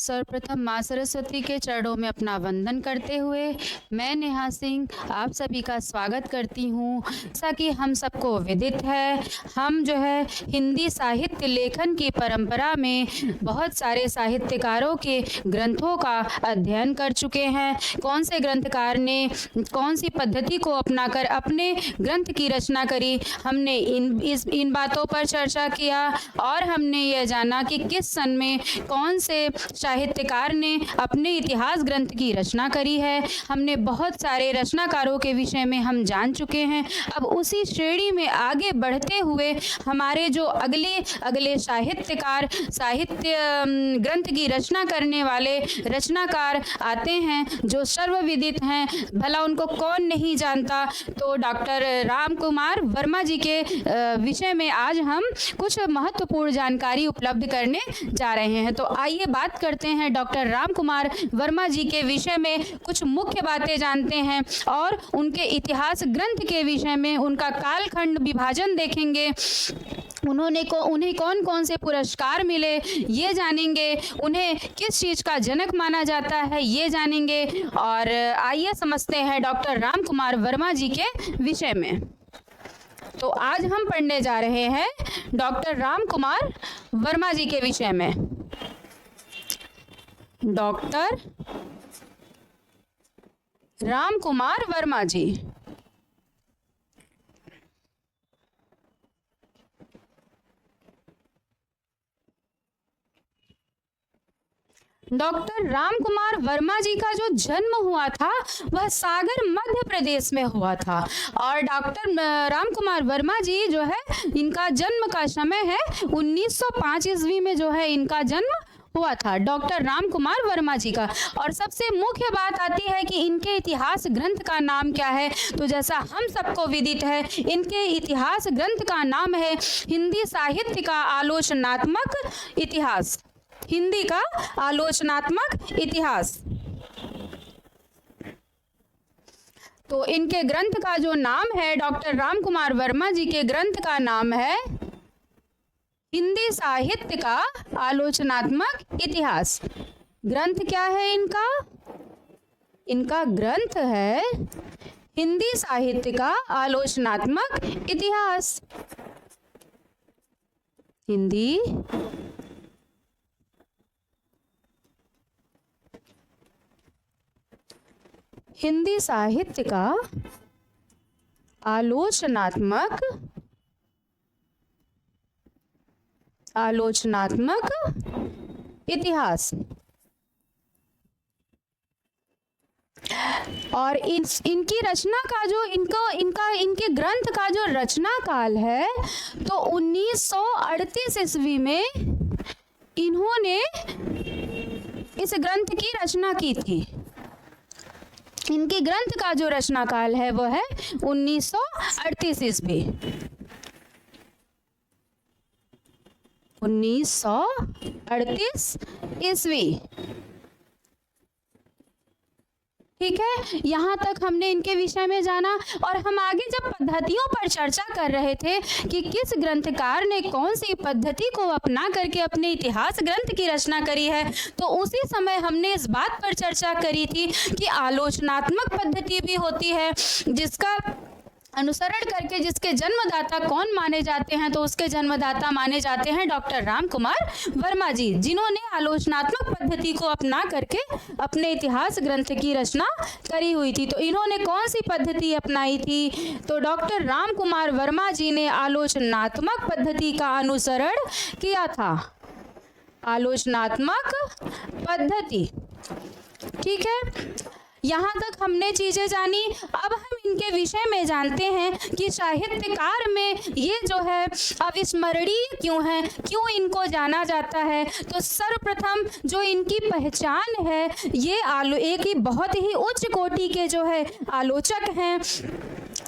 सर्वप्रथम माँ सरस्वती के चरणों में अपना वंदन करते हुए मैं नेहा सिंह आप सभी का स्वागत करती हूँ। जैसा कि हम सबको विदित है, हम जो है हिंदी साहित्य लेखन की परंपरा में बहुत सारे साहित्यकारों के ग्रंथों का अध्ययन कर चुके हैं। कौन से ग्रंथकार ने कौन सी पद्धति को अपनाकर अपने ग्रंथ की रचना करी, हमने इन बातों पर चर्चा किया और हमने यह जाना कि किस सन में कौन से साहित्यकार ने अपने इतिहास ग्रंथ की रचना करी है। हमने बहुत सारे रचनाकारों के विषय में हम जान चुके हैं। अब उसी श्रेणी में आगे बढ़ते हुए हमारे जो अगले साहित्यकार, साहित्य ग्रंथ की रचना करने वाले रचनाकार आते हैं जो सर्वविदित हैं, भला उनको कौन नहीं जानता। तो डॉक्टर राम कुमार वर्मा जी के विषय में आज हम कुछ महत्वपूर्ण जानकारी उपलब्ध करने जा रहे हैं। तो आइए बात करते हैं डॉक्टर राम कुमार वर्मा जी के विषय में, कुछ मुख्य बातें जानते हैं और उनके इतिहास ग्रंथ के विषय में उनका कालखंड विभाजन देखेंगे। उन्हें कौन कौन से पुरस्कार मिले ये जानेंगे, उन्हें किस चीज़ का जनक माना जाता है ये जानेंगे। और आइए समझते हैं डॉक्टर राम कुमार वर्मा जी के विषय में। तो आज हम पढ़ने जा रहे हैं डॉक्टर राम कुमार वर्मा जी के विषय में। डॉक्टर राम कुमार वर्मा जी डॉक्टर राम कुमार वर्मा जी का जो जन्म हुआ था वह सागर मध्य प्रदेश में हुआ था। और डॉक्टर राम कुमार वर्मा जी जो है, इनका जन्म का समय है 1905 ईस्वी में जो है इनका जन्म हुआ था, डॉक्टर राम कुमार वर्मा जी का। और सबसे मुख्य बात आती है कि इनके इतिहास ग्रंथ का नाम क्या है। तो जैसा हम सबको विदित है, इनके इतिहास ग्रंथ का नाम है हिंदी साहित्य का आलोचनात्मक इतिहास। हिंदी का आलोचनात्मक इतिहास। तो इनके ग्रंथ का जो नाम है, डॉक्टर राम कुमार वर्मा जी के ग्रंथ का नाम है हिंदी साहित्य का आलोचनात्मक इतिहास। ग्रंथ क्या है इनका? इनका ग्रंथ है हिंदी साहित्य का आलोचनात्मक इतिहास। हिंदी साहित्य का आलोचनात्मक इतिहास। और इनकी रचना का जो इनके ग्रंथ का जो रचना काल है, तो 1938 ईस्वी में इन्होंने इस ग्रंथ की रचना की थी। इनके ग्रंथ का जो रचना काल है वो है 1938 ईस्वी। 1938 ईस्वी। ठीक है, यहाँ तक हमने इनके विषय में जाना। और हम आगे जब पद्धतियों पर चर्चा कर रहे थे कि किस ग्रंथकार ने कौन सी पद्धति को अपना करके अपने इतिहास ग्रंथ की रचना करी है, तो उसी समय हमने इस बात पर चर्चा करी थी कि आलोचनात्मक पद्धति भी होती है, जिसका अनुसरण करके जिसके जन्मदाता कौन माने जाते हैं, तो उसके जन्मदाता माने जाते हैं डॉक्टर राम कुमार वर्मा जी, जिन्होंने आलोचनात्मक पद्धति को अपना करके अपने इतिहास ग्रंथ की रचना करी हुई थी। तो इन्होंने कौन सी पद्धति अपनाई थी? तो डॉक्टर राम कुमार वर्मा जी ने आलोचनात्मक पद्धति का अनुसरण किया था। आलोचनात्मक पद्धति। ठीक है, यहाँ तक हमने चीजें जानी। अब हम इनके विषय में जानते हैं कि साहित्यकार में ये जो है अविस्मरणीय क्यों है, क्यों इनको जाना जाता है। तो सर्वप्रथम जो इनकी पहचान है, ये एक ही बहुत ही उच्च कोटि के जो है आलोचक हैं।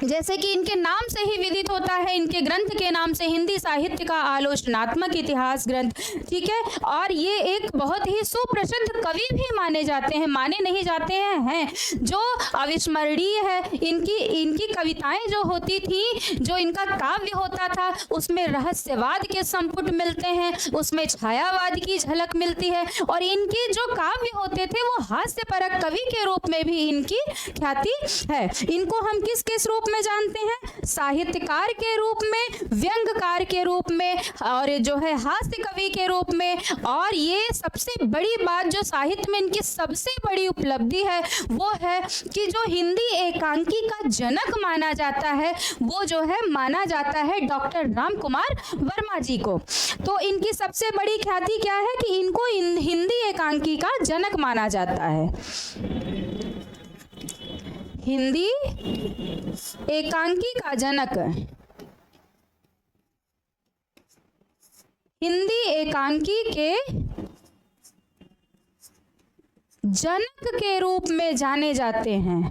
जैसे कि इनके नाम से ही विदित होता है, इनके ग्रंथ के नाम से हिंदी साहित्य का आलोचनात्मक इतिहास ग्रंथ, ठीक है। और ये एक बहुत ही सुप्रसिद्ध कवि भी माने जाते हैं, माने नहीं जाते हैं जो अविस्मरणीय है। इनकी कविताएं जो होती थी, जो इनका काव्य होता था, उसमें रहस्यवाद के संपुट मिलते हैं, उसमें छायावाद की झलक मिलती है। और इनके जो काव्य होते थे वो हास्यपरक कवि के रूप में भी इनकी ख्याति है। इनको हम किस किस रूप में जानते हैं? साहित्यकार के रूप में, व्यंग्यकार के रूप में, और जो है हास्य कवि के रूप में। और ये सबसे बड़ी बात जो साहित्य में इनकी सबसे बड़ी उपलब्धि है वो है कि जो हिंदी एकांकी का जनक माना जाता है वो जो है माना जाता है डॉक्टर राम कुमार वर्मा जी को। तो इनकी सबसे बड़ी ख्याति क्या है कि इनको हिंदी एकांकी का जनक माना जाता है। हिंदी एकांकी का जनक, हिंदी एकांकी के जनक के रूप में जाने जाते हैं।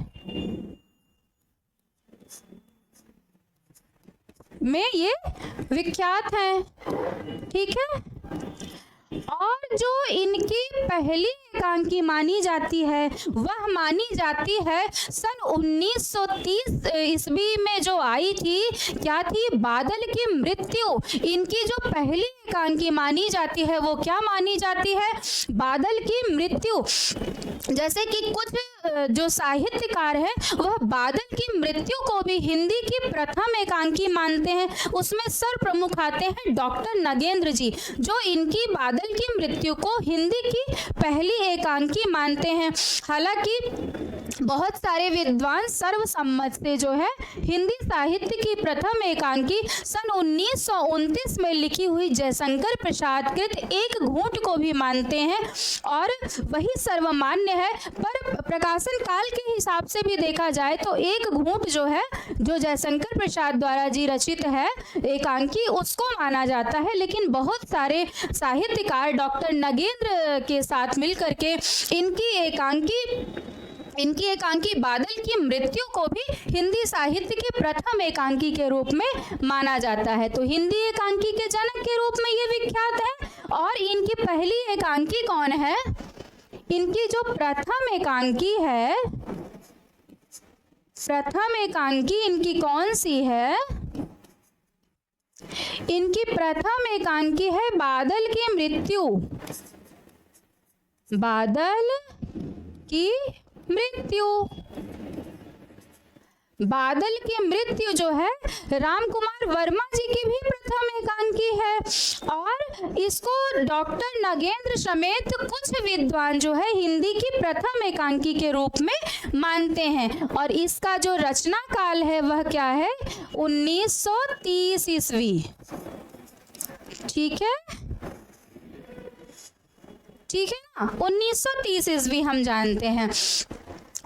में ये विख्यात हैं, ठीक है। और जो इनकी पहली एकांकी मानी जाती है वह मानी जाती है सन 1930 ईस्वी में जो आई थी। क्या थी? बादल की मृत्यु। इनकी जो पहली एकांकी मानी जाती है वो क्या मानी जाती है? बादल की मृत्यु। जैसे कि कुछ जो साहित्यकार हैं वह बादल की मृत्यु को भी हिंदी की प्रथम एकांकी मानते हैं। उसमें सर्वप्रमुख आते हैं डॉक्टर नगेंद्र जी, जो इनकी बादल की मृत्यु को हिंदी की पहली एकांकी मानते हैं। हालांकि बहुत सारे विद्वान सर्वसम्मत से जो है हिंदी साहित्य की प्रथम एकांकी सन 1929 में लिखी हुई जयशंकर प्रसाद कृत एक घूंट को भी मानते हैं और वही सर्वमान्य है। पर प्रकाशन काल के हिसाब से भी देखा जाए तो एक घूंट जो है, जो जयशंकर प्रसाद द्वारा जी रचित है एकांकी, उसको माना जाता है। लेकिन बहुत सारे साहित्यकार डॉक्टर नगेंद्र के साथ मिलकर के इनकी एकांकी बादल की मृत्यु को भी हिंदी साहित्य के प्रथम एकांकी के रूप में माना जाता है। तो हिंदी एकांकी के जनक के रूप में ये विख्यात है। और इनकी पहली एकांकी कौन है? इनकी जो प्रथम एकांकी है, प्रथम एकांकी इनकी कौन सी है? इनकी प्रथम एकांकी है बादल की मृत्यु। बादल की मृत्यु। बादल की मृत्यु जो है राम कुमार वर्मा जी की भी प्रथम एकांकी है। और इसको डॉक्टर नगेंद्र समेत कुछ विद्वान जो है हिंदी की प्रथम एकांकी के रूप में मानते हैं। और इसका जो रचना काल है वह क्या है? 1930 ईस्वी। ठीक है, ठीक है ना, 1930 ईस्वी हम जानते हैं।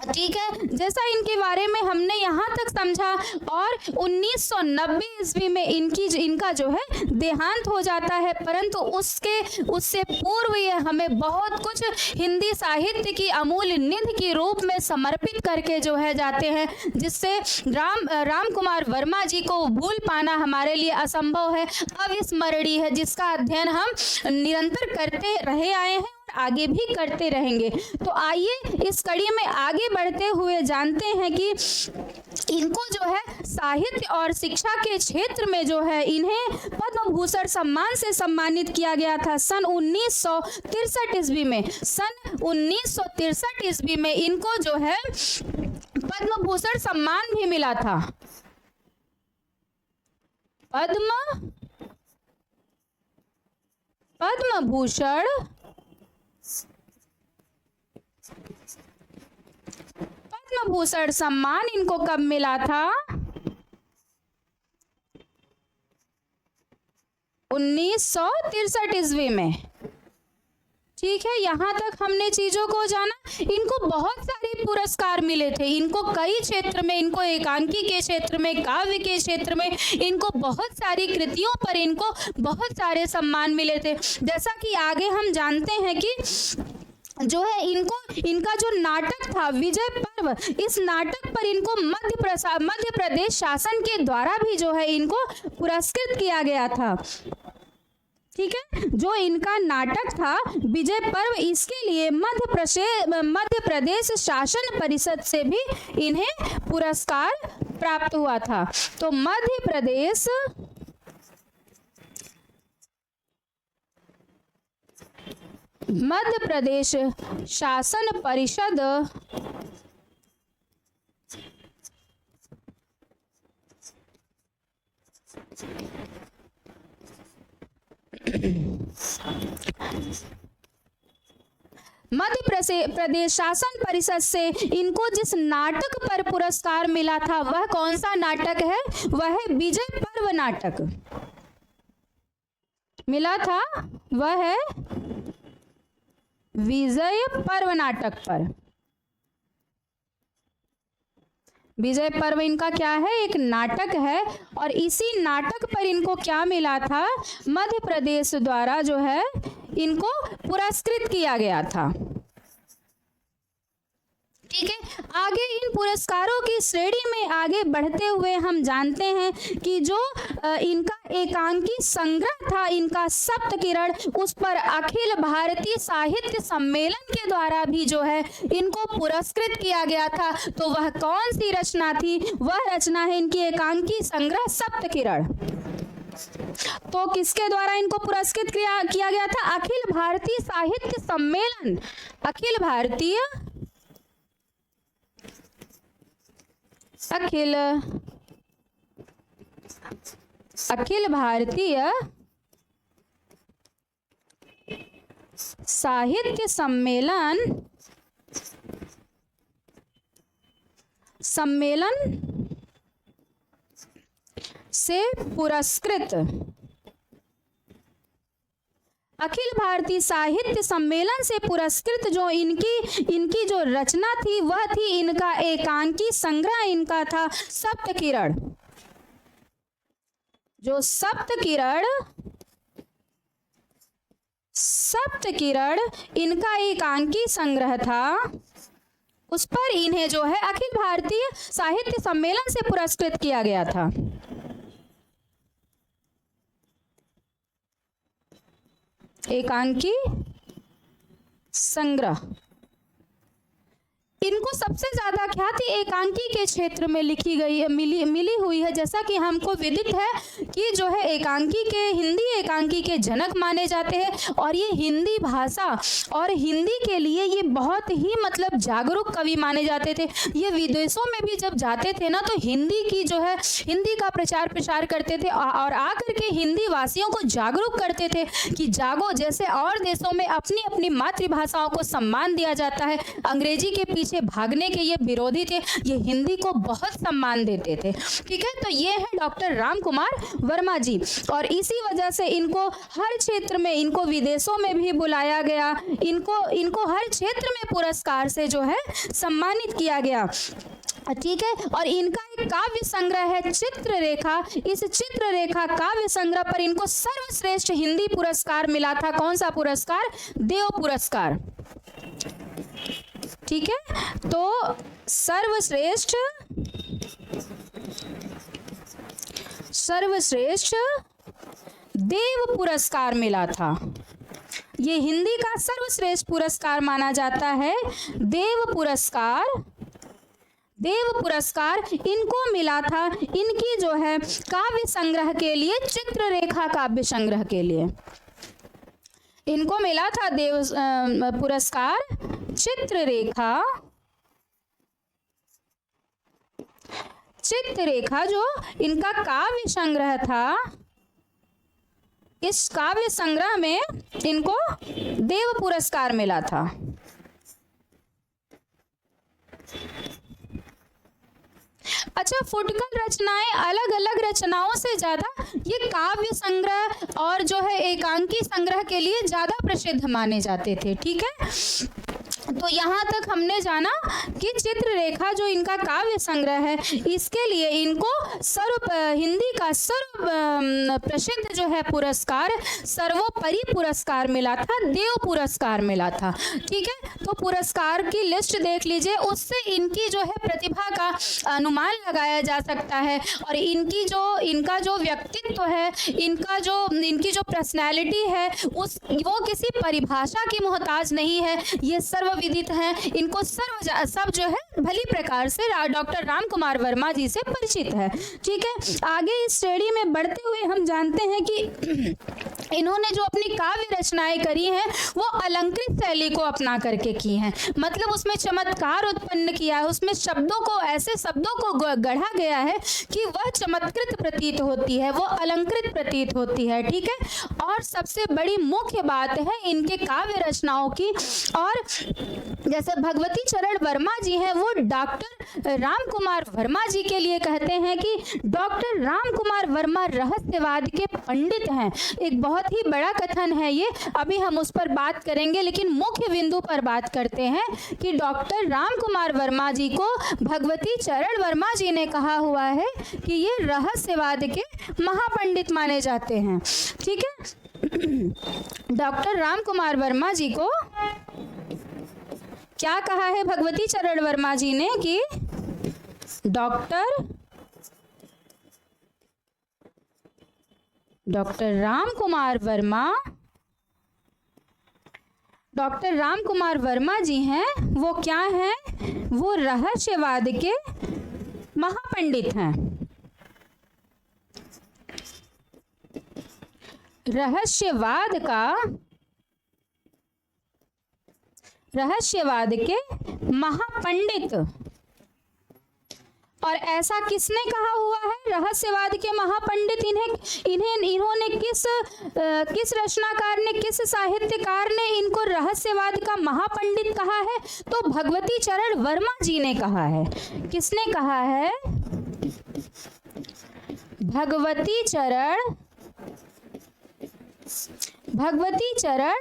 ठीक है, जैसा इनके बारे में हमने यहाँ तक समझा। और 1990 ईस्वी में इनका जो है देहांत हो जाता है। परंतु उससे पूर्व ये हमें बहुत कुछ हिंदी साहित्य की अमूल्य निधि के रूप में समर्पित करके जो है जाते हैं, जिससे राम कुमार वर्मा जी को भूल पाना हमारे लिए असंभव है, अविस्मरणीय है, जिसका अध्ययन हम निरंतर करते रहे आए हैं, आगे भी करते रहेंगे। तो आइए इस कड़ी में आगे बढ़ते हुए जानते हैं कि इनको जो है साहित्य और शिक्षा के क्षेत्र में जो है इन्हें पद्म भूषण सम्मान से सम्मानित किया गया था सन 1963 ईस्वी में। सन 1963 ईस्वी में इनको जो है पद्म भूषण सम्मान भी मिला था। पद्म भूषण सम्मान इनको कब मिला था? 1963 ईस्वी में। ठीक है, यहाँ तक हमने चीजों को जाना। इनको बहुत सारे पुरस्कार मिले थे। इनको कई क्षेत्र में, इनको एकांकी के क्षेत्र में, काव्य के क्षेत्र में, इनको बहुत सारी कृतियों पर इनको बहुत सारे सम्मान मिले थे। जैसा कि आगे हम जानते हैं कि जो है इनका जो नाटक था विजय पर्व, इस नाटक पर इनको मध्य प्रदेश शासन के द्वारा भी जो है इनको पुरस्कृत किया गया था। ठीक है, जो इनका नाटक था विजय पर्व, इसके लिए मध्य प्रदेश शासन परिषद से भी इन्हें पुरस्कार प्राप्त हुआ था। तो मध्य प्रदेश शासन परिषद प्रदेश शासन परिषद से इनको जिस नाटक पर पुरस्कार मिला था वह कौन सा नाटक है? वह है विजय पर्व नाटक मिला था, वह है विजय पर्व नाटक पर। विजय पर्व इनका क्या है? एक नाटक है, और इसी नाटक पर इनको क्या मिला था? मध्य प्रदेश द्वारा जो है इनको पुरस्कृत किया गया था। ठीक है, आगे इन पुरस्कारों की श्रेणी में आगे बढ़ते हुए हम जानते हैं कि जो इनका एकांकी संग्रह था, इनका सप्तकिरण, उस पर अखिल भारतीय साहित्य सम्मेलन के द्वारा भी जो है इनको पुरस्कृत किया गया था। तो वह कौन सी रचना थी? वह रचना है इनकी एकांकी संग्रह सप्तकिरण। तो किसके द्वारा इनको पुरस्कृत किया गया था? अखिल भारतीय साहित्य सम्मेलन, अखिल भारतीय साहित्य सम्मेलन से पुरस्कृत, अखिल भारतीय साहित्य सम्मेलन से पुरस्कृत जो इनकी जो रचना थी वह थी इनका एकांकी संग्रह, इनका था सप्तकिरण। जो सप्तकिरण इनका एकांकी संग्रह था, उस पर इन्हें जो है अखिल भारतीय साहित्य सम्मेलन से पुरस्कृत किया गया था। एकांकी संग्रह, इनको सबसे ज्यादा ख्याति एकांकी के क्षेत्र में मिली हुई है। जैसा कि हमको विदित है कि जो है हिंदी एकांकी के जनक माने जाते हैं, और ये हिंदी भाषा और हिंदी के लिए ये बहुत ही मतलब जागरूक कवि माने जाते थे। ये विदेशों में भी जब जाते थे ना, तो हिंदी का प्रचार प्रसार करते थे, और आकर के हिंदी वासियों को जागरूक करते थे कि जागो। जैसे और देशों में अपनी अपनी मातृभाषाओं को सम्मान दिया जाता है, अंग्रेजी के पीछे भागने के ये विरोधी थे, ये हिंदी को बहुत सम्मान देते थे। ठीक है, तो ये है डॉक्टर राम कुमार वर्मा जी, और इसी वजह से इनको हर क्षेत्र में, इनको विदेशों में भी बुलाया गया, इनको हर क्षेत्र में पुरस्कार से जो है सम्मानित किया गया। ठीक है, और इनका एक काव्य संग्रह है चित्ररेखा। इस चित्ररेखा काव्य संग्रह पर इनको सर्वश्रेष्ठ हिंदी पुरस्कार मिला था। कौन सा पुरस्कार? देव पुरस्कार। ठीक है, तो सर्वश्रेष्ठ देव पुरस्कार मिला था। ये हिंदी का सर्वश्रेष्ठ पुरस्कार माना जाता है। देव पुरस्कार इनको मिला था, इनकी जो है काव्य संग्रह के लिए, चित्ररेखा काव्य संग्रह के लिए इनको मिला था देव पुरस्कार। चित्ररेखा जो इनका काव्य संग्रह था, इस काव्य संग्रह में इनको देव पुरस्कार मिला था। अच्छा, फुटकर रचनाएं अलग अलग रचनाओं से ज्यादा ये काव्य संग्रह और जो है एकांकी संग्रह के लिए ज्यादा प्रसिद्ध माने जाते थे। ठीक है, तो तो यहाँ तक हमने जाना कि चित्ररेखा जो इनका काव्य संग्रह है, इसके लिए इनको हिंदी का सर्व प्रसिद्ध जो है पुरस्कार, सर्वोपरि पुरस्कार मिला था, देव पुरस्कार मिला था। ठीक है, तो पुरस्कार की लिस्ट देख लीजिए, उससे इनकी जो है प्रतिभा का अनुमान लगाया जा सकता है और इनका जो व्यक्तित्व है, इनकी जो पर्सनैलिटी है, वो किसी परिभाषा की मोहताज नहीं है, ये सर्वविदित है। इनको सब जो है भली प्रकार से डॉक्टर राम कुमार वर्मा जी से परिचित है। ठीक है, आगे इस श्रेणी में बढ़ते हुए हम जानते हैं कि इन्होंने जो अपनी काव्य रचनाएं करी हैं वो अलंकृत शैली को अपना करके की हैं, मतलब उसमें चमत्कार उत्पन्न किया है, उसमें ऐसे शब्दों को गढ़ा गया है कि वह चमत्कृत प्रतीत होती है, वो अलंकृत प्रतीत होती है। ठीक है, और सबसे बड़ी मुख्य बात है इनके काव्य रचनाओं की, और जैसे भगवती चरण वर्मा जी हैं, वो डॉक्टर राम कुमार वर्मा जी के लिए कहते हैं कि डॉक्टर राम कुमार वर्मा रहस्यवाद के पंडित हैं। एक बहुत ही बड़ा कथन है ये, अभी हम उस पर बात करेंगे, लेकिन मुख्य बिंदु पर बात करते हैं कि डॉक्टर राम कुमार वर्मा जी को भगवती चरण वर्मा जी ने कहा हुआ है कि ये रहस्यवाद के महापंडित माने जाते हैं। ठीक है, डॉक्टर राम कुमार वर्मा जी को क्या कहा है भगवती चरण वर्मा जी ने कि डॉक्टर राम कुमार वर्मा जी हैं, वो क्या हैं, वो रहस्यवाद के महापंडित हैं। रहस्यवाद के महापंडित, और ऐसा किसने कहा हुआ है रहस्यवाद के महापंडित? इन्होंने किस रचनाकार ने, किस साहित्यकार ने इनको रहस्यवाद का महापंडित कहा है? तो भगवती चरण वर्मा जी ने कहा है। किसने कहा है? भगवती चरण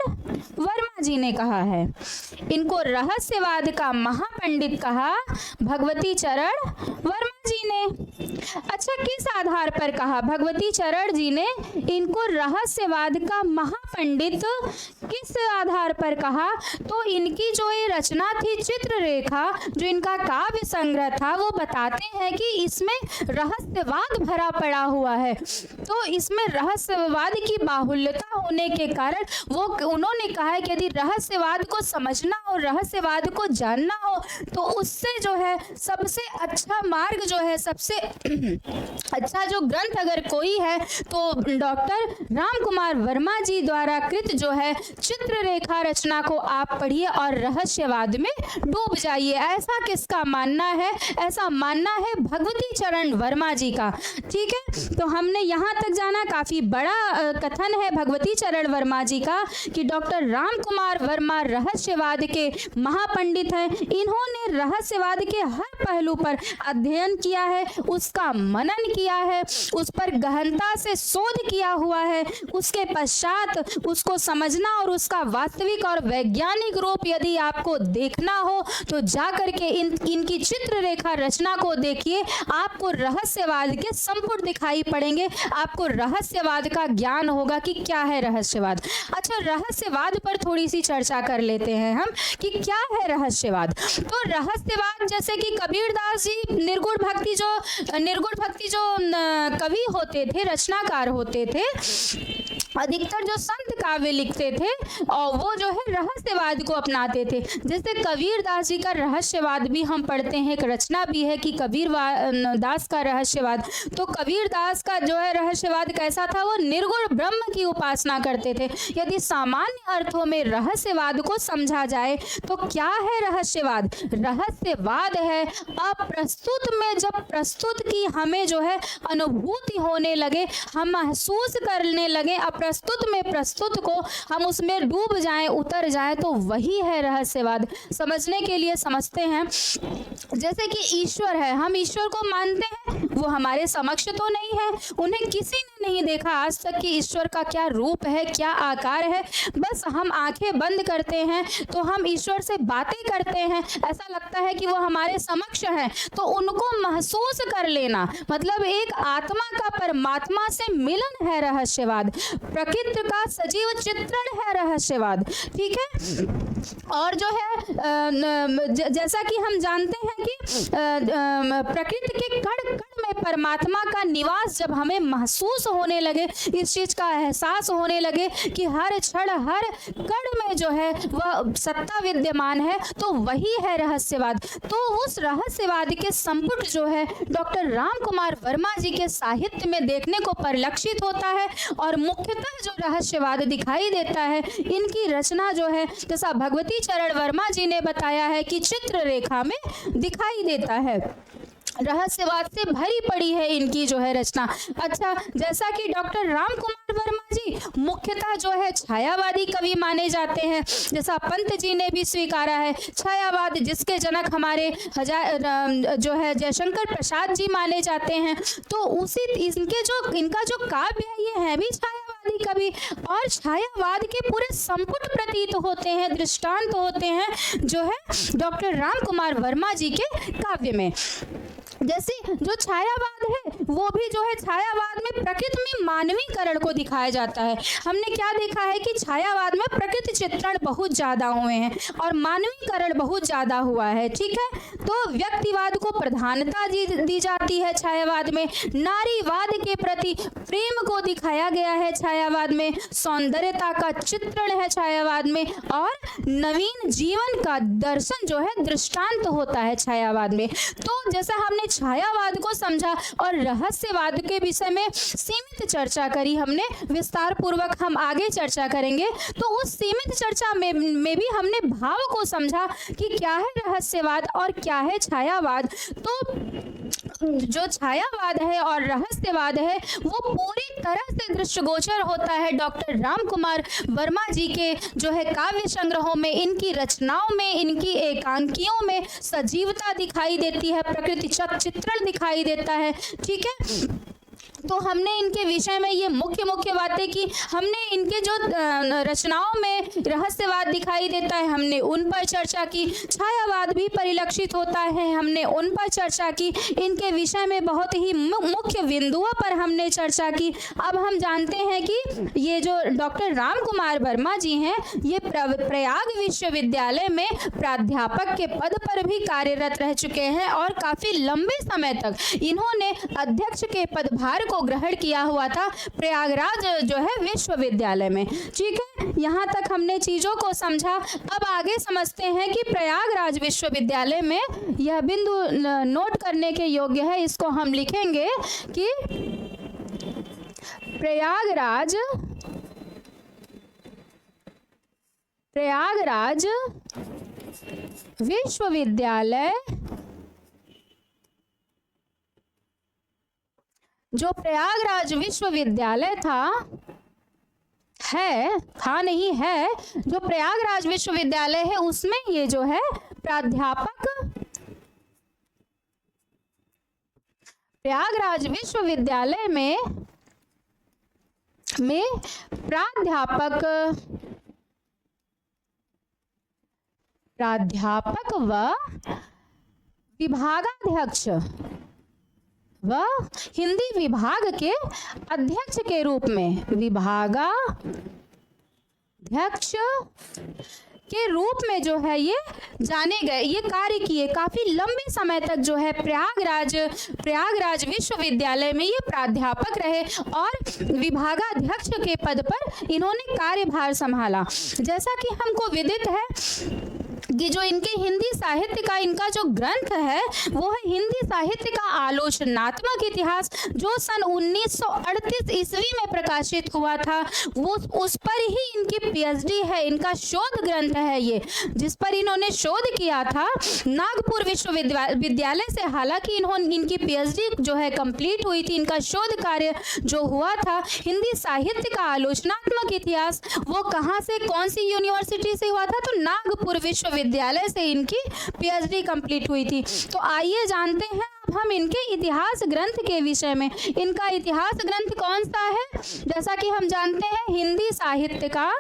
वर्मा जी ने कहा है। इनको रहस्यवाद का महापंडित कहा भगवती चरण वर्मा जी ने। अच्छा, किस आधार पर कहा भगवती चरण जी ने इनको रहस्यवाद का महापंडित? किस आधार पर कहा? तो इनकी जो ये रचना थी चित्ररेखा, जो इनका काव्य संग्रह था, वो बताते हैं कि इसमें रहस्यवाद भरा पड़ा हुआ है। तो इसमें रहस्यवाद की बाहुल्यता होने के कारण उन्होंने कहा है कि यदि रहस्यवाद को समझना हो, रहस्यवाद को जानना हो, तो उससे जो है सबसे अच्छा मार्ग जो है, सबसे अच्छा जो ग्रंथ अगर कोई है तो डॉक्टर राम कुमार वर्मा जी द्वारा कृत जो है चित्ररेखा रचना को आप पढ़िए और रहस्यवाद में डूब जाइए। ऐसा किसका मानना है? ऐसा मानना है भगवती चरण वर्मा जी का। ठीक है, तो हमने यहाँ तक जाना, काफी बड़ा कथन है भगवती चरण वर्मा जी का कि डॉक्टर राम कुमार वर्मा रहस्यवाद के महापंडित हैं। इन्होंने रहस्यवाद के हर पहलू पर अध्ययन किया है, उसका मनन किया है, उस पर गहनता से शोध किया हुआ है। उसके पश्चात उसको समझना और उसका वास्तविक और वैज्ञानिक रूप यदि आपको देखना हो तो जाकर के इनकी चित्ररेखा रचना को देखिए, आपको रहस्यवाद के संपूर्ण दिखाई पड़ेंगे, आपको रहस्यवाद का ज्ञान होगा कि क्या है रहस्यवाद। अच्छा, रहस्यवाद पर थोड़ी सी चर्चा कर लेते हैं हम कि क्या है रहस्यवाद। तो रहस्यवाद, जैसे कि कबीरदास जी निर्गुण भक्ति जो कवि होते थे, रचनाकार होते थे, अधिकतर जो संत काव्य लिखते थे और वो जो है रहस्यवाद को अपनाते थे। जैसे कबीरदास जी का रहस्यवाद भी हम पढ़ते हैं, एक रचना भी है कि कबीर दास का रहस्यवाद। तो कबीरदास का जो है रहस्यवाद कैसा था? वो निर्गुण ब्रह्म की उपासना करते थे। यदि सामान्य अर्थों में रहस्यवाद को समझा जाए तो क्या है रहस्यवाद? रहस्यवाद है अप्रस्तुत में जब प्रस्तुत की हमें जो है अनुभूति होने लगे, हम महसूस करने लगे, अप्रस्तुत में प्रस्तुत अमृत को हम उसमें डूब जाएं, उतर जाएं, तो वही है रहस्यवाद। समझने के लिए समझते हैं, जैसे कि ईश्वर है, हम ईश्वर को मानते हैं, वो हमारे समक्ष तो नहीं है, उन्हें किसी ने नहीं देखा आज तक कि ईश्वर का क्या रूप है, क्या आकार है। बस हम आंखें बंद करते हैं तो हम ईश्वर से बातें करते हैं, ऐसा लगता है कि वो हमारे समक्ष है। तो उनको महसूस कर लेना मतलब एक आत्मा का परमात्मा से मिलन है रहस्यवाद, प्रकृति का सजीव चित्रण है रहस्यवाद। ठीक है, और जो है जैसा कि हम जानते हैं कि प्रकृति के कण कण में परमात्मा का निवास जब हमें महसूस होने लगे, इस चीज का एहसास होने लगे कि हर क्षण हर कण में जो है वह सत्ता विद्यमान है, तो वही है रहस्यवाद। तो उस रहस्यवाद के संपुट जो है डॉक्टर राम कुमार वर्मा जी के साहित्य में देखने को परिलक्षित होता है। और मुख्यतः जो रहस्यवाद दिखाई देता है, इनकी रचना जो है जैसा भगवती चरण वर्मा जी ने बताया है कि चित्र रेखा में दिखाई देता है, रहस्यवाद से भरी पड़ी है इनकी जो है रचना। अच्छा, जैसा कि डॉक्टर राम कुमार वर्मा जी मुख्यतः जो है छायावादी कवि माने जाते हैं, जैसा पंत जी ने भी स्वीकारा है। छायावाद जिसके जनक हमारे जो है जयशंकर प्रसाद जी माने जाते हैं, तो उसी इनका जो काव्य है ये है भी छायावादी कवि, और छायावाद के पूरे संपुट प्रतीत होते हैं, दृष्टांत होते हैं जो है डॉक्टर राम कुमार वर्मा जी के काव्य में। जैसे जो छायावाद है वो भी जो है छायावाद में प्रकृति में मानवीकरण को दिखाया जाता है। हमने क्या देखा है कि छायावाद में प्रकृति चित्रण बहुत ज्यादा हुए हैं और मानवीकरण बहुत ज्यादा हुआ है। ठीक है, तो व्यक्तिवाद को प्रधानता दी जाती है छायावाद में, नारीवाद के प्रति प्रेम को दिखाया गया है छायावाद में, सौंदर्यता का चित्रण है छायावाद में, और नवीन जीवन का दर्शन जो है दृष्टांत होता है छायावाद में। तो जैसा हमने छायावाद को समझा और रहस्यवाद के विषय में सीमित चर्चा करी हमने, विस्तार पूर्वक हम आगे चर्चा करेंगे। तो उस सीमित चर्चा में भी हमने भाव को समझा कि क्या है रहस्यवाद और क्या है छायावाद। तो जो छायावाद है और रहस्यवाद है वो पूरी तरह से दृष्टिगोचर होता है डॉक्टर राम कुमार वर्मा जी के जो है काव्य संग्रहों में, इनकी रचनाओं में, इनकी एकांकियों में सजीवता दिखाई देती है, प्रकृति चित्रण दिखाई देता है। ठीक है, तो हमने इनके विषय में ये मुख्य बातें की, हमने इनके जो रचनाओं में रहस्यवाद दिखाई देता है हमने उन पर चर्चा की, छायावाद भी परिलक्षित होता है हमने उन पर चर्चा की, इनके विषय में बहुत ही मुख्य बिंदुओं पर हमने चर्चा की। अब हम जानते हैं कि ये जो डॉक्टर राम कुमार वर्मा जी हैं ये प्रयाग विश्वविद्यालय में प्राध्यापक के पद पर भी कार्यरत रह चुके हैं और काफी लंबे समय तक इन्होंने अध्यक्ष के पदभार को ग्रहण किया हुआ था प्रयागराज जो है विश्वविद्यालय में। ठीक है, यहाँ तक हमने चीजों को समझा। अब आगे समझते हैं कि प्रयागराज विश्वविद्यालय में यह बिंदु नोट करने के योग्य है, इसको हम लिखेंगे कि प्रयागराज विश्वविद्यालय, जो प्रयागराज विश्वविद्यालय नहीं है, जो प्रयागराज विश्वविद्यालय है उसमें ये जो है प्रयागराज विश्वविद्यालय में प्राध्यापक व विभागाध्यक्ष व हिंदी विभाग के अध्यक्ष के रूप में, विभागाध्यक्ष के रूप में जो है ये जाने गए, ये कार्य किए काफी लंबे समय तक जो है प्रयागराज विश्वविद्यालय में ये प्राध्यापक रहे और विभागाध्यक्ष के पद पर इन्होंने कार्यभार संभाला। जैसा कि हमको विदित है कि जो इनके हिंदी साहित्य का इनका जो ग्रंथ है वो है हिंदी साहित्य का आलोचनात्मक इतिहास, जो सन 1938 ईस्वी में प्रकाशित हुआ था। वो उस पर ही इनकी पीएचडी है, इनका शोध ग्रंथ है ये, जिस पर इन्होंने शोध किया था नागपुर विश्वविद्यालय से। हालांकि इनकी पीएचडी जो है कंप्लीट हुई थी, इनका शोध कार्य जो हुआ था हिंदी साहित्य का आलोचनात्मक इतिहास, वो कहाँ से, कौन सी यूनिवर्सिटी से हुआ था? तो नागपुर विश्वविद्यालय से इनकी पीएचडी कंप्लीट हुई थी। तो आइए जानते हैं अब हम इनके इतिहास ग्रंथ के विषय में। इनका इतिहास ग्रंथ कौन सा है? जैसा कि हम जानते हैं हिंदी साहित्य का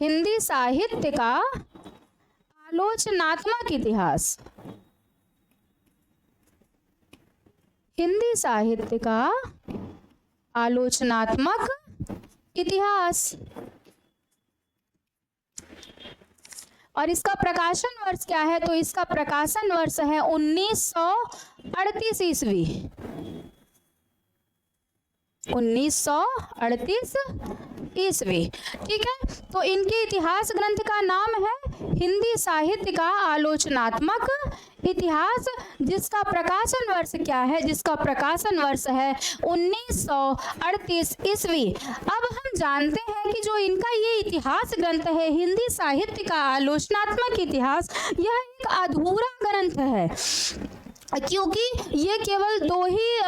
हिंदी साहित्य का आलोचनात्मक इतिहास। हिंदी साहित्य का आलोचनात्मक इतिहास। और इसका प्रकाशन वर्ष क्या है? तो इसका प्रकाशन वर्ष है 1938 ईस्वी। 1938 ईस्वी, ठीक है। तो इनके इतिहास ग्रंथ का नाम है हिंदी साहित्य का आलोचनात्मक इतिहास, जिसका प्रकाशन वर्ष क्या है? जिसका प्रकाशन वर्ष है 1938 ईस्वी। अब हम जानते हैं कि जो इनका ये इतिहास ग्रंथ है हिंदी साहित्य का आलोचनात्मक इतिहास, यह एक अधूरा ग्रंथ है, क्योंकि ये केवल दो ही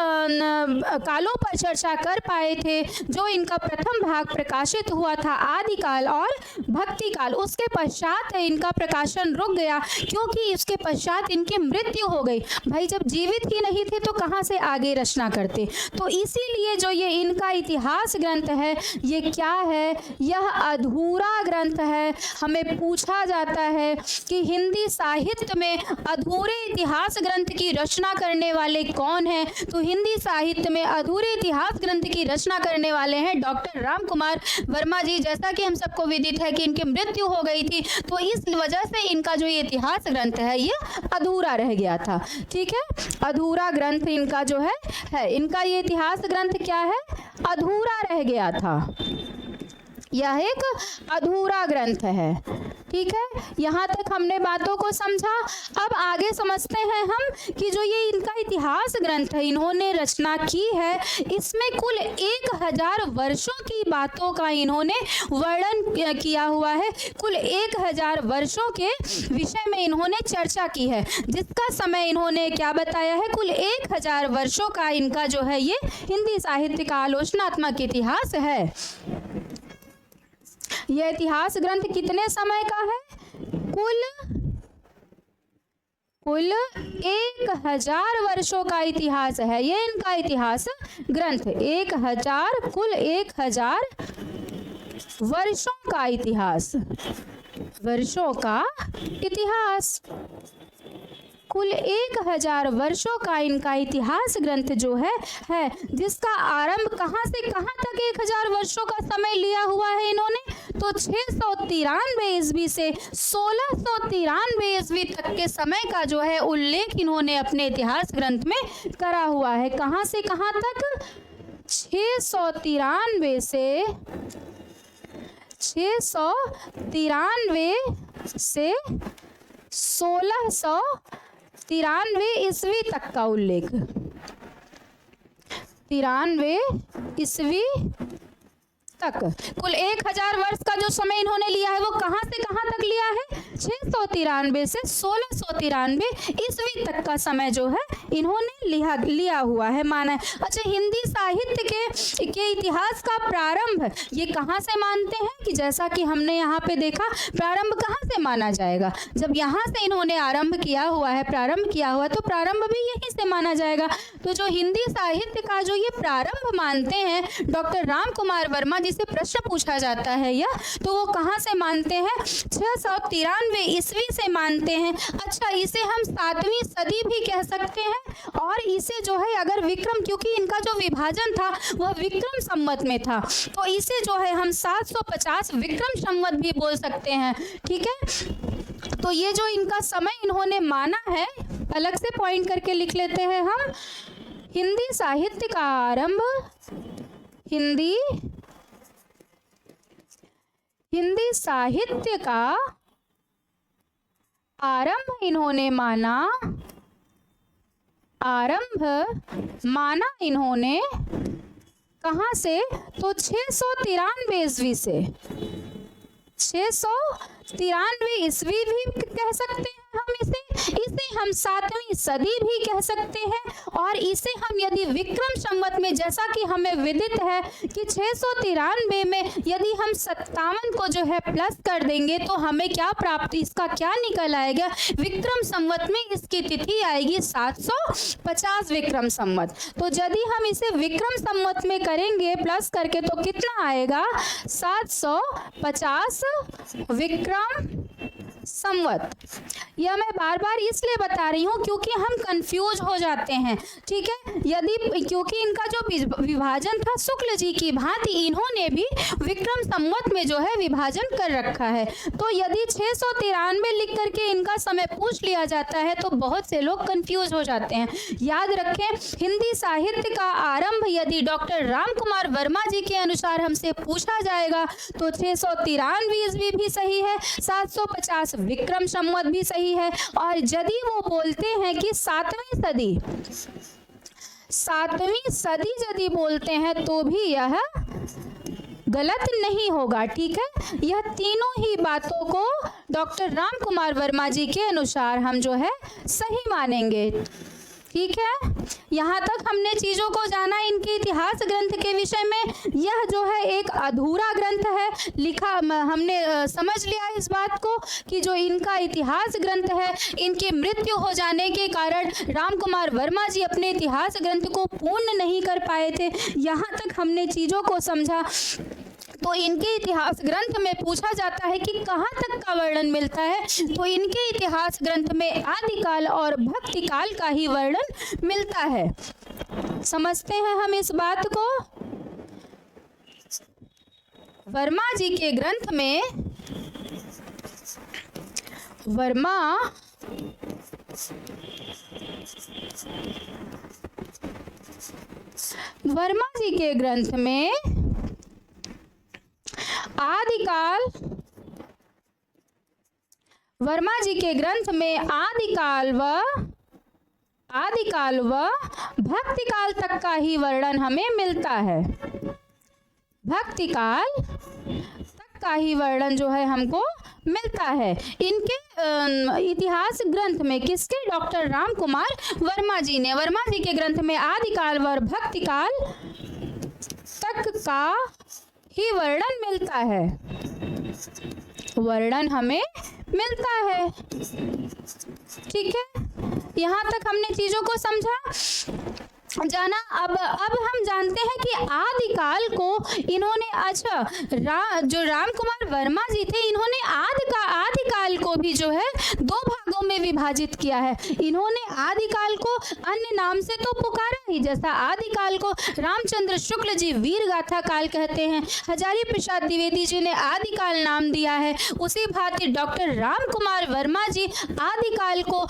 कालों पर चर्चा कर पाए थे। जो इनका प्रथम भाग प्रकाशित हुआ था आदिकाल और भक्ति काल, उसके पश्चात इनका प्रकाशन रुक गया, क्योंकि इसके पश्चात इनकी मृत्यु हो गई। भाई जब जीवित ही नहीं थे तो कहाँ से आगे रचना करते? तो इसीलिए जो ये इनका इतिहास ग्रंथ है ये क्या है? यह अधूरा ग्रंथ है। हमें पूछा जाता है कि हिंदी साहित्य में अधूरे इतिहास ग्रंथ की रचना करने वाले कौन हैं? तो हिंदी साहित्य में अधूरे इतिहास ग्रंथ की रचना करने वाले हैं डॉक्टर राम कुमार वर्मा जी। जैसा कि हम सबको विदित है कि इनकी मृत्यु हो गई थी, तो इस वजह से इनका जो ये इतिहास ग्रंथ है ये अधूरा रह गया था, ठीक है। अधूरा ग्रंथ इनका जो है इनका ये इतिहास ग्रंथ क्या है? अधूरा रह गया था। यह एक अधूरा ग्रंथ है, ठीक है। यहाँ तक हमने बातों को समझा। अब आगे समझते हैं हम कि जो ये इनका इतिहास ग्रंथ है इन्होंने रचना की है, इसमें कुल 1000 वर्षों की बातों का इन्होंने वर्णन किया हुआ है। कुल 1000 वर्षों के विषय में इन्होंने चर्चा की है, जिसका समय इन्होंने क्या बताया है? कुल 1000 वर्षों का इनका जो है ये हिंदी साहित्य का आलोचनात्मक इतिहास है। यह इतिहास ग्रंथ कितने समय का है? कुल 1000 वर्षों का इतिहास है ये इनका इतिहास ग्रंथ। 1000 कुल 1000 वर्षों का इतिहास, वर्षों का इतिहास, कुल 1000 वर्षों का इनका इतिहास ग्रंथ जो है जिसका आरंभ कहाँ से कहाँ तक 1000 वर्षों का समय लिया हुआ है इन्होंने? तो 693 ईस्वी से 1693 ईस्वी तक के समय का जो है उल्लेख इन्होंने अपने इतिहास ग्रंथ में करा हुआ है। कहाँ से कहाँ तक? 693 से 1693 ईस्वी तक का उल्लेख। 93 ईस्वी तक कुल 1000 वर्ष का जो समय इन्होंने लिया है वो कहाँ से कहाँ तक लिया है? 693 से 1693 ईस्वी तक का समय जो है इन्होंने लिया हुआ है, माना है। अच्छा, हिंदी साहित्य के इतिहास का प्रारंभ ये कहाँ से मानते हैं? कि जैसा कि हमने यहाँ पे देखा, प्रारंभ कहाँ से माना जाएगा? जब यहाँ से इन्होंने आरंभ किया हुआ है, प्रारंभ किया हुआ है, तो प्रारंभ भी यहीं से माना जाएगा। तो जो हिंदी साहित्य का जो ये प्रारंभ मानते हैं डॉक्टर राम कुमार वर्मा, जिसे प्रश्न पूछा जाता है यह, तो वो कहाँ से मानते हैं? 693 ईस्वी से मानते हैं। अच्छा, इसे हम 7वीं सदी भी कह सकते हैं, और इसे जो है अगर विक्रम, क्योंकि इनका जो विभाजन था वह विक्रम संवत में था, तो इसे जो है हम 750 विक्रम संवत भी बोल सकते हैं, ठीक है। तो ये जो इनका समय इन्होंने माना है, अलग से पॉइंट करके लिख लेते हैं हम, हिंदी साहित्य का आरंभ, हिंदी साहित्य का आरंभ इन्होंने माना, इन्होंने कहाँ से? तो 693 ईस्वी से, 693 ईस्वी भी कह सकते हैं हम इसे हम 7वीं सदी भी कह सकते हैं। और इसे हम यदि विक्रम संवत में, जैसा कि हमें विदित है कि 693 में यदि हम 57 को जो है प्लस कर देंगे तो हमें क्या प्राप्त, इसका क्या निकल आएगा? विक्रम संवत में इसकी तिथि आएगी 750 विक्रम संवत। तो यदि हम इसे विक्रम संवत में करेंगे प्लस करके तो कितना आएगा? 750 विक्रम संवत। यह मैं बार बार इसलिए बता रही हूँ क्योंकि हम कंफ्यूज हो जाते हैं, ठीक है। यदि क्योंकि इनका जो विभाजन था शुक्ल जी की भांति इन्होंने भी विक्रम संवत में जो है विभाजन कर रखा है। तो यदि 693 लिख करके इनका समय पूछ लिया जाता है तो बहुत से लोग कंफ्यूज हो जाते हैं। याद रखें, हिंदी साहित्य का आरंभ यदि डॉक्टर राम कुमार वर्मा जी के अनुसार हमसे पूछा जाएगा तो 693 ईस्वी भी सही है, 750 विक्रम संवत भी सही है। और यदि वो बोलते हैं कि 7वीं सदी यदि बोलते हैं तो भी यह गलत नहीं होगा, ठीक है। यह तीनों ही बातों को डॉक्टर राम कुमार वर्मा जी के अनुसार हम जो है सही मानेंगे, ठीक है। यहाँ तक हमने चीज़ों को जाना इनके इतिहास ग्रंथ के विषय में। यह जो है एक अधूरा ग्रंथ है, लिखा हमने समझ लिया इस बात को कि जो इनका इतिहास ग्रंथ है, इनकी मृत्यु हो जाने के कारण राम कुमार वर्मा जी अपने इतिहास ग्रंथ को पूर्ण नहीं कर पाए थे। यहाँ तक हमने चीज़ों को समझा। तो इनके इतिहास ग्रंथ में पूछा जाता है कि कहाँ तक का वर्णन मिलता है, तो इनके इतिहास ग्रंथ में आदिकाल और भक्ति काल का ही वर्णन मिलता है। समझते हैं हम इस बात को। वर्मा जी के ग्रंथ में, वर्मा जी के ग्रंथ में आदिकाल, वर्मा जी के ग्रंथ में आदिकाल व भक्ति काल तक का ही वर्णन हमें मिलता है। भक्ति काल तक का ही वर्णन जो है हमको मिलता है इनके इतिहास ग्रंथ में। किसके? डॉक्टर राम कुमार वर्मा जी ने। वर्मा जी के ग्रंथ में आदिकाल व भक्ति काल तक का ही वर्णन मिलता है, वर्णन हमें मिलता है, ठीक है। यहाँ तक हमने चीजों को समझा, जाना। अब हम जानते हैं कि आदिकाल को इन्होंने, अच्छा जो राम कुमार वर्मा जी थे इन्होंने आदिकाल को भी जो है 2 भागों में विभाजित किया है। इन्होंने आदिकाल को अन्य नाम से तो पुकारा ही, जैसा आदिकाल को रामचंद्र शुक्ल जी वीर गाथा काल कहते हैं, हजारी प्रसाद द्विवेदी जी ने आदिकाल नाम दिया है, उसी भांति डॉक्टर राम कुमार वर्मा जी आदिकाल को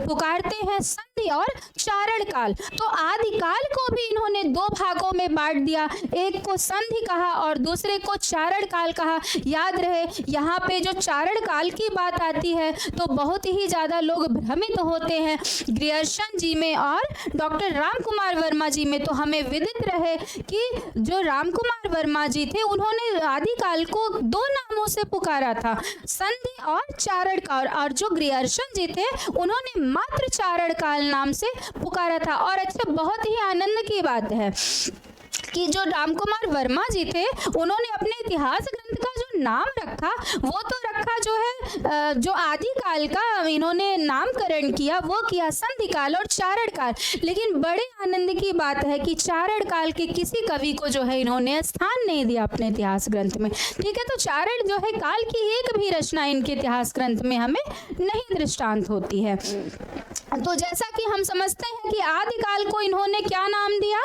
पुकारते हैं संधि और चारण काल। तो आदिकाल को भी इन्होंने 2 भागों में बांट दिया, एक को संधि कहा और दूसरे को चारण काल कहा। याद रहे, यहाँ पे जो चारण काल की बात आती है तो बहुत ही ज्यादा लोग भ्रमित होते हैं। ग्रियर्सन जी में और डॉक्टर राम कुमार वर्मा जी में तो हमें विदित रहे कि जो राम कुमार वर्मा जी थे उन्होंने आदिकाल को 2 नामों से पुकारा था, संधि और चारण काल, और जो ग्रियर्सन जी थे उन्होंने मात्र चारण काल नाम से पुकारा था। और अच्छा, बहुत ही आनंद की बात है कि जो राम कुमार वर्मा जी थे उन्होंने अपने इतिहास ग्रंथ का जो नाम रखा वो तो रखा जो है जो आदिकाल का इन्होंने नामकरण किया वो किया संधि काल और चारण काल, लेकिन बड़े आनंद की बात है कि चारण काल के किसी कवि को जो है इन्होंने स्थान नहीं दिया अपने इतिहास ग्रंथ में, ठीक है। तो चारण जो है काल की एक भी रचना इनके इतिहास ग्रंथ में हमें नहीं दृष्टांत होती है। तो जैसा कि हम समझते हैं कि आदिकाल को इन्होंने क्या नाम दिया,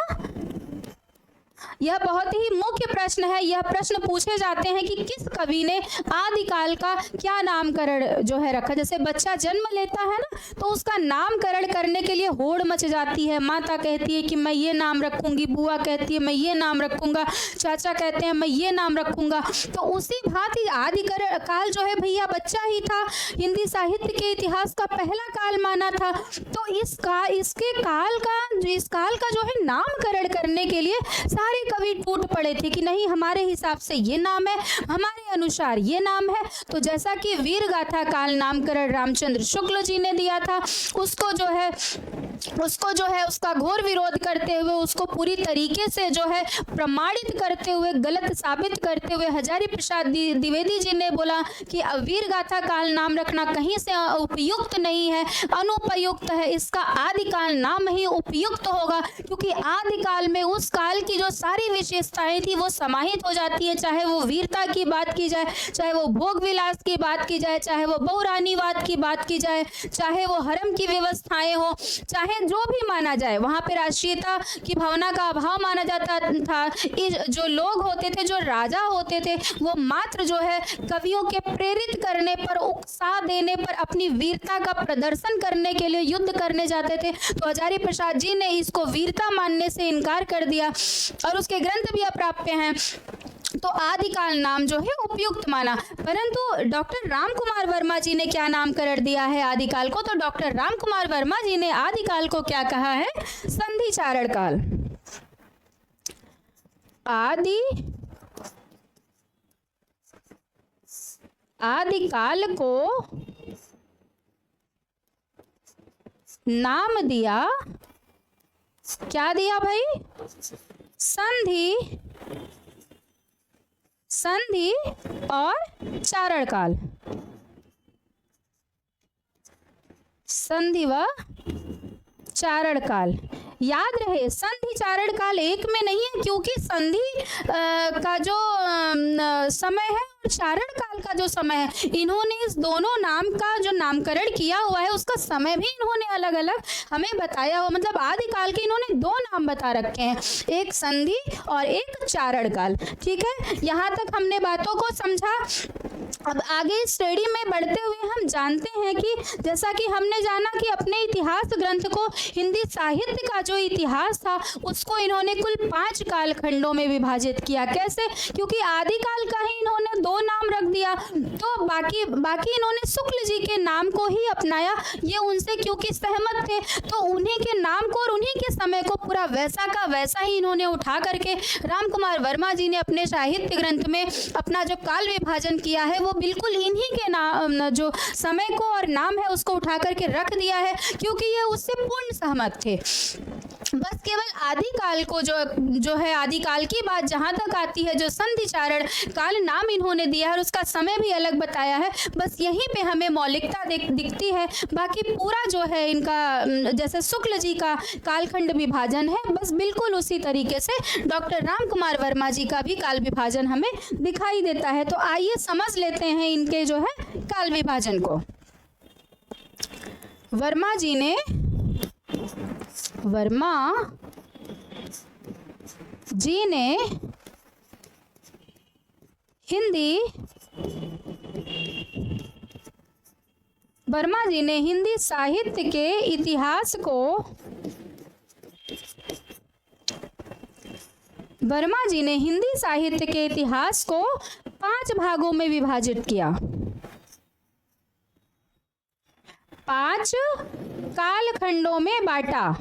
यह बहुत ही मुख्य प्रश्न है। यह प्रश्न पूछे जाते हैं कि किस कवि ने आदिकाल का क्या नामकरण जो है रखा। जैसे बच्चा जन्म लेता है ना, तो उसका नामकरण करने के लिए होड़ मच जाती है। माता कहती है कि मैं ये नाम रखूंगी, बुआ कहती है मैं ये नाम रखूंगा, चाचा कहते हैं मैं ये नाम रखूंगा। तो उसी भांति आदिकाल काल जो है भैया बच्चा ही था, हिंदी साहित्य के इतिहास का पहला काल माना था। तो इस काल का जो है नामकरण करने के लिए सारे कवि टूट पड़े थे कि नहीं, हमारे हिसाब से ये नाम है, हमारे अनुसार ये नाम है। तो जैसा कि वीर गाथा काल नामकरण रामचंद्र शुक्ल जी ने दिया था, उसको जो है उसका घोर विरोध करते हुए, उसको पूरी तरीके से जो है प्रमाणित करते हुए, गलत साबित करते हुए हजारी प्रसाद द्विवेदी जी ने बोला कि वीर गाथा काल नाम रखना कहीं से उपयुक्त नहीं है, अनुपयुक्त है, इसका आदिकाल नाम ही उपयुक्त होगा, क्योंकि आदिकाल में उस काल की जो सारी विशेषताएं थी वो समाहित हो जाती है। चाहे वो वीरता की बात की जाए, चाहे वो भोग विलास की बात की जाए, चाहे वो बहुरानीवाद की बात की जाए, चाहे वो हरम की व्यवस्थाएं हो, चाहे जो भी माना जाए, वहां पे राष्ट्रीयता की भावना का अभाव माना जाता था। जो लोग होते थे, जो राजा होते थे, वो मात्र जो है कवियों के प्रेरित करने पर, उत्साह देने पर, अपनी वीरता का प्रदर्शन करने के लिए युद्ध करने जाते थे। तो हजारी प्रसाद जी ने इसको वीरता मानने से इनकार कर दिया और उसके ग्रंथ भी अप्राप्य हैं। तो आदिकाल नाम जो है उपयुक्त माना। परंतु डॉक्टर राम कुमार वर्मा जी ने क्या नामकरण दिया है आदिकाल को? तो डॉक्टर राम कुमार वर्मा जी ने आदिकाल को क्या कहा है? संधि चारण काल। आदिकाल को नाम दिया, क्या दिया भाई? संधि और चारण काल। संधि व चारण काल याद रहे। संधि चारण काल एक में नहीं है, क्योंकि संधि का जो समय है और चारण काल का जो समय है, इन्होंने इस दोनों नाम का जो नामकरण किया हुआ है उसका समय भी इन्होंने अलग अलग हमें बताया हुआ। मतलब आदिकाल के इन्होंने दो नाम बता रखे हैं, एक संधि और एक चारण काल। ठीक है, यहाँ तक हमने बातों को समझा। अब आगे स्टडी में बढ़ते हुए हम जानते हैं कि जैसा कि हमने जाना कि अपने इतिहास ग्रंथ को, हिंदी साहित्य का जो इतिहास था उसको इन्होंने कुल 5 कालखंडों में विभाजित किया। कैसे? क्योंकि आदिकाल का ही इन्होंने 2 नाम रख दिया, तो बाकी इन्होंने शुक्ल जी के नाम को ही अपनाया। ये उनसे क्योंकि सहमत थे, तो उन्हीं के नाम को और उन्हीं के समय को पूरा वैसा का वैसा ही इन्होंने उठा करके राम कुमार वर्मा जी ने अपने साहित्य ग्रंथ में अपना जो काल विभाजन किया है वो बिल्कुल इन्हीं के नाम, जो समय को और नाम है उसको उठा करके रख दिया है, क्योंकि ये उससे पूर्ण सहमत थे। बस केवल आदिकाल को जो है आदिकाल की बात जहां तक आती है, जो संधि चारण काल नाम इन्होंने दिया है और उसका समय भी अलग बताया है, बस यहीं पे हमें मौलिकता दिखती है। बाकी पूरा जो है इनका, जैसे शुक्ल जी का कालखंड विभाजन है, बस बिल्कुल उसी तरीके से डॉक्टर राम कुमार वर्मा जी का भी काल विभाजन हमें दिखाई देता है। तो आइए समझ लेते हैं इनके जो है काल विभाजन को। वर्मा जी ने हिंदी साहित्य के इतिहास को, वर्मा जी ने हिंदी साहित्य के इतिहास को 5 भागों में विभाजित किया, 5 कालखंडों में बांटा।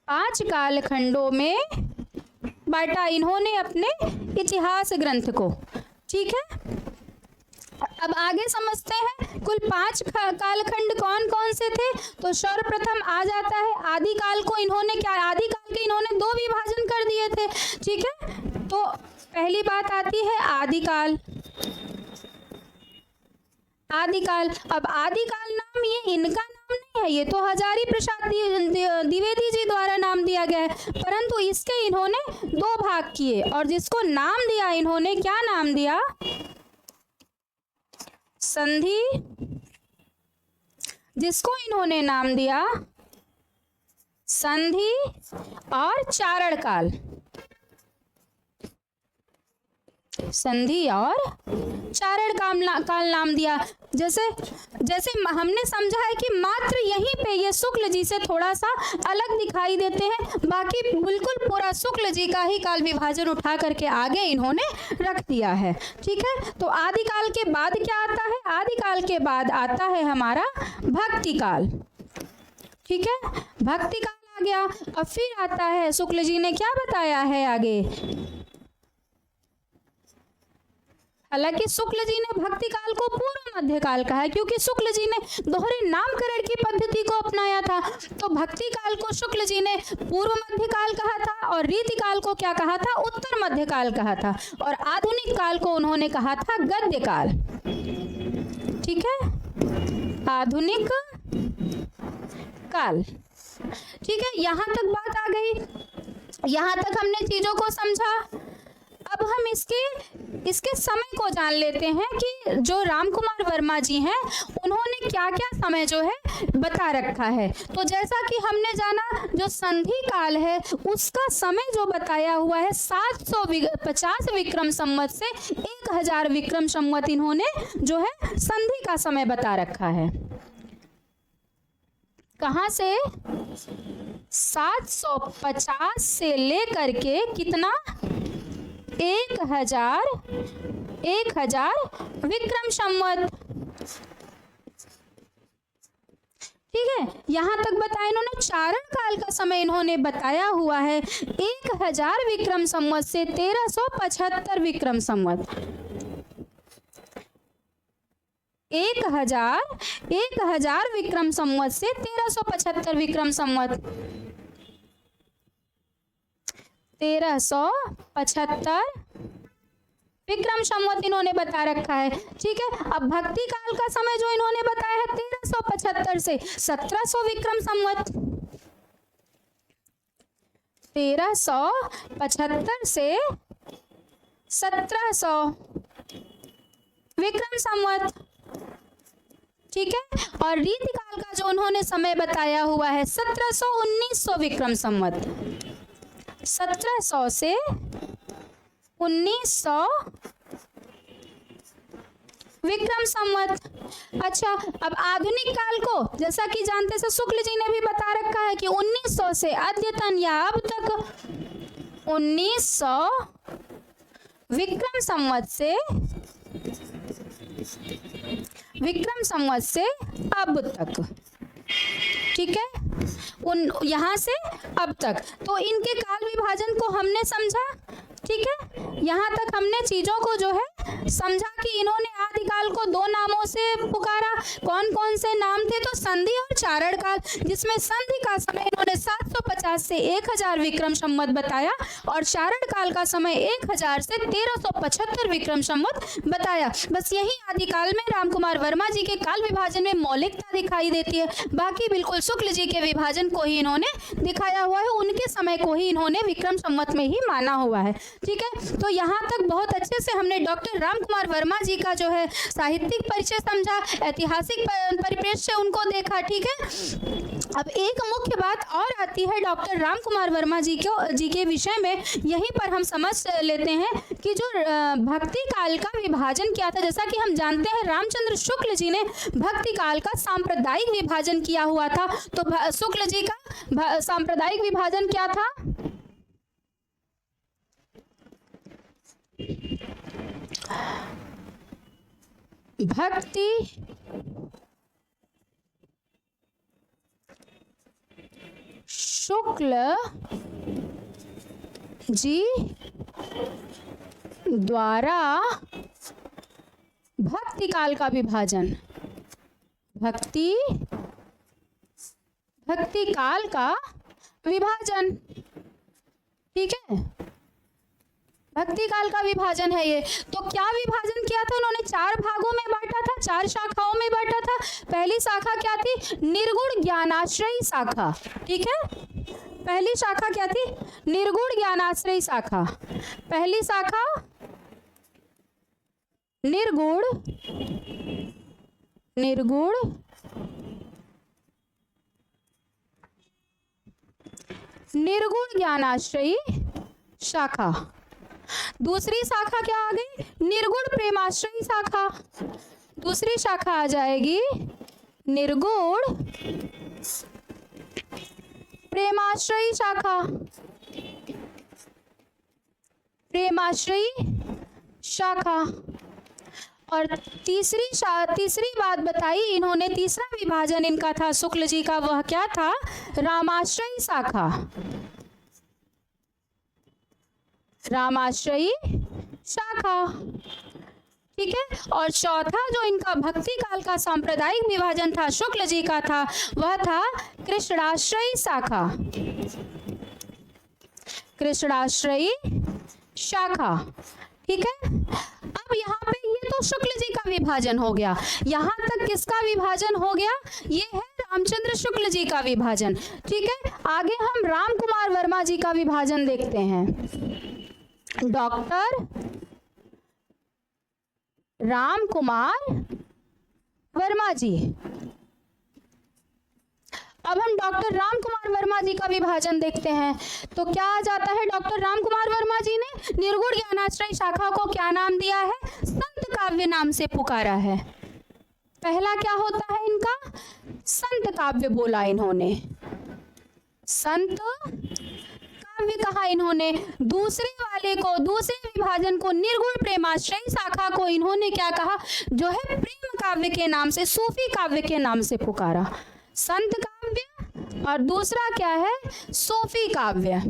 5 कालखंडों में बांटा इन्होंने अपने इतिहास ग्रंथ को। ठीक है, अब आगे समझते हैं कुल 5 कालखंड कौन कौन से थे। तो सर्वप्रथम आ जाता है आदिकाल को इन्होंने आदिकाल के इन्होंने 2 विभाजन कर दिए थे। ठीक है, तो पहली बात आती है आदिकाल। अब आदिकाल नाम ये इनका नाम नहीं है, ये तो हजारी प्रसाद द्विवेदी जी द्वारा नाम दिया गया है, परंतु इसके इन्होंने 2 भाग किए और जिसको नाम दिया इन्होंने, क्या नाम दिया? संधि। जिसको इन्होंने नाम दिया संधि और चारण काल, संधि और चारण काल नाम दिया। जैसे जैसे हमने समझा है कि मात्र यहीं पे ये शुक्ल जी से थोड़ा सा अलग दिखाई देते हैं, बाकी बिल्कुल पूरा शुक्ल जी का ही काल विभाजन उठा करके आगे इन्होंने रख दिया है। ठीक है, तो आदिकाल के बाद क्या आता है? आदिकाल के बाद आता है हमारा भक्ति काल। ठीक है, भक्ति काल आ गया। अब फिर आता है, शुक्ल जी ने क्या बताया है आगे? हालांकि शुक्ल जी ने भक्ति काल को पूर्व मध्य काल कहा है, क्योंकि शुक्ल जी ने दोहरे नामकरण की पद्धति को अपनाया था। तो भक्ति काल को शुक्ल जी ने पूर्व मध्य काल कहा था और रीति काल को क्या कहा था? उत्तर मध्य काल कहा था। और आधुनिक काल को उन्होंने कहा था गद्य काल। ठीक है, आधुनिक काल। ठीक है, यहां तक बात आ गई, यहां तक हमने चीजों को समझा। अब हम इसके समय को जान लेते हैं कि जो रामकुमार वर्मा जी हैं उन्होंने क्या क्या समय जो है बता रखा है। तो जैसा कि हमने जाना, जो संधि काल है उसका समय जो बताया हुआ है 750 विक्रम संवत से 1000 विक्रम संवत इन्होंने जो है संधि का समय बता रखा है। कहाँ से? 750 से लेकर के कितना? 1000 विक्रम संवत। ठीक है, यहां तक बताया इन्होंने। चारण काल का समय इन्होंने बताया हुआ है 1000 विक्रम संवत से 1375 विक्रम संवत। 1000 विक्रम संवत से 1375 विक्रम संवत। 1375 विक्रम संवत इन्होंने बता रखा है। ठीक है, अब भक्ति काल का समय जो इन्होंने बताया है 1375 से 1700 विक्रम संवत। 1375 से 1700 विक्रम संवत। ठीक है, और रीति काल का जो उन्होंने समय बताया हुआ है 1700-1900 विक्रम संवत। 1700 से 1900 विक्रम संवत। अच्छा, अब आधुनिक काल को जैसा कि जानते हैं शुक्ल जी ने भी बता रखा है कि 1900 से अद्यतन या अब तक 1900 विक्रम संवत से अब तक। ठीक है, यहां से अब तक। तो इनके काल विभाजन को हमने समझा। ठीक है, यहाँ तक हमने चीजों को जो है समझा कि इन्होंने आदिकाल को दो नामों से पुकारा। कौन कौन से नाम थे? तो संधि और चारण काल, जिसमें संधि का समय इन्होंने 750 से 1000 विक्रम संवत बताया और चारण काल का समय 1000 से 1375 विक्रम संवत बताया। बस यही आदिकाल में रामकुमार वर्मा जी के काल विभाजन में मौलिकता दिखाई देती है। बाकी बिल्कुल शुक्ल जी के विभाजन को ही इन्होंने दिखाया हुआ है, उनके समय को ही इन्होंने विक्रम संवत में ही माना हुआ है। ठीक है, तो यहाँ तक बहुत अच्छे से हमने डॉक्टर रामकुमार वर्मा जी का जो है साहित्यिक परिचय समझा, ऐतिहासिक परिप्रेक्ष्य उनको देखा। ठीक है, अब एक मुख्य बात और आती है डॉक्टर रामकुमार वर्मा जी के विषय में। यहीं पर हम समझ लेते हैं कि जो भक्ति काल का विभाजन किया था, जैसा कि हम जानते हैं रामचंद्र शुक्ल जी ने भक्ति काल का सांप्रदायिक विभाजन किया हुआ था। तो शुक्ल जी का सांप्रदायिक विभाजन क्या था? भक्ति शुक्ल जी द्वारा भक्ति काल का विभाजन, भक्ति काल का विभाजन। ठीक है, भक्ति काल का विभाजन है ये। तो क्या विभाजन किया था उन्होंने? 4 भागों में बांटा था, 4 शाखाओं में बांटा था। पहली शाखा क्या थी? निर्गुण ज्ञानाश्रयी शाखा। ठीक है, पहली शाखा क्या थी? निर्गुण ज्ञानाश्रयी शाखा। पहली शाखा निर्गुण निर्गुण ज्ञानाश्रयी शाखा। दूसरी शाखा क्या आ गई? निर्गुण प्रेमाश्रयी शाखा। दूसरी शाखा आ जाएगी निर्गुण प्रेमाश्रयी शाखा। प्रेमाश्रयी शाखा। और तीसरी बात बताई इन्होंने, तीसरा विभाजन इनका था शुक्ल जी का, वह क्या था? रामाश्रयी शाखा। रामाश्रयी शाखा, ठीक है। और चौथा जो इनका भक्ति काल का सांप्रदायिक विभाजन था शुक्ल जी का था, वह था कृष्णाश्रयी शाखा। कृष्णाश्रयी शाखा, ठीक है। अब यहाँ पे ये तो शुक्ल जी का विभाजन हो गया, यहाँ तक किसका विभाजन हो गया? ये है रामचंद्र शुक्ल जी का विभाजन, ठीक है। आगे हम राम कुमार वर्मा जी का विभाजन देखते हैं। डॉक्टर राम कुमार वर्मा जी। अब हम डॉक्टर राम कुमार वर्मा जी का विभाजन देखते हैं तो क्या आ जाता है? डॉक्टर राम कुमार वर्मा जी ने निर्गुण ज्ञानाश्रय शाखा को क्या नाम दिया है? संत काव्य नाम से पुकारा है। पहला क्या होता है इनका? संत काव्य बोला इन्होंने, संत काव्य कहा इन्होंने। दूसरे विभाजन को निर्गुण प्रेमाश्रयी शाखा को इन्होंने क्या कहा? जो है प्रेम काव्य के नाम से, सूफी काव्य के नाम से पुकारा। संत काव्य और दूसरा क्या है? सूफी काव्य।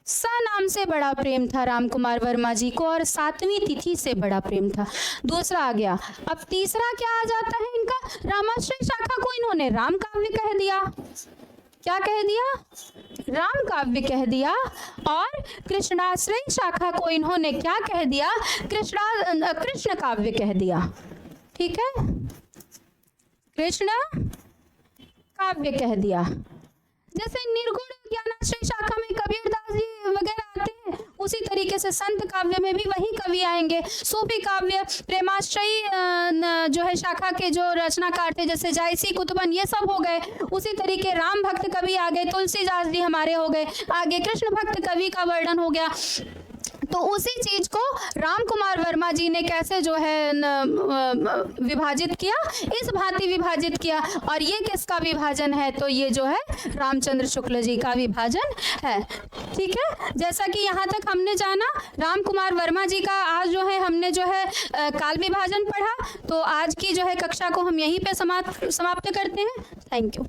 स नाम से बड़ा प्रेम था राम कुमार वर्मा जी को और 7वीं तिथि से बड़ा प्रेम था। दूसरा आ गया। अब तीसरा क्या आ जाता है इनका? रामाश्रय शाखा को इन्होंने राम काव्य कह दिया। क्या कह दिया? राम काव्य कह दिया। और कृष्णाश्रय शाखा को इन्होंने क्या कह दिया? कृष्ण काव्य कह दिया, ठीक है। कृष्ण काव्य कह दिया। जैसे निर्गुण ज्ञानाश्रय शाखा में कबीरदास जी वगैरह आते हैं, उसी तरीके से संत काव्य में भी वही कवि आएंगे। सूफी काव्य प्रेमाश्रयी जो है शाखा के जो रचनाकार थे, जैसे जायसी कुतुबन, ये सब हो गए। उसी तरीके राम भक्त कवि आ गए, तुलसीदास जी हमारे हो गए। आगे कृष्ण भक्त कवि का वर्णन हो गया। तो उसी चीज को राम कुमार वर्मा जी ने कैसे जो है विभाजित किया? इस भांति विभाजित किया। और ये किसका विभाजन है? तो ये जो है रामचंद्र शुक्ल जी का विभाजन है, ठीक है। जैसा कि यहाँ तक हमने जाना राम कुमार वर्मा जी का, आज जो है हमने जो है काल विभाजन पढ़ा। तो आज की जो है कक्षा को हम यहीं पे समाप्त करते हैं। Thank you.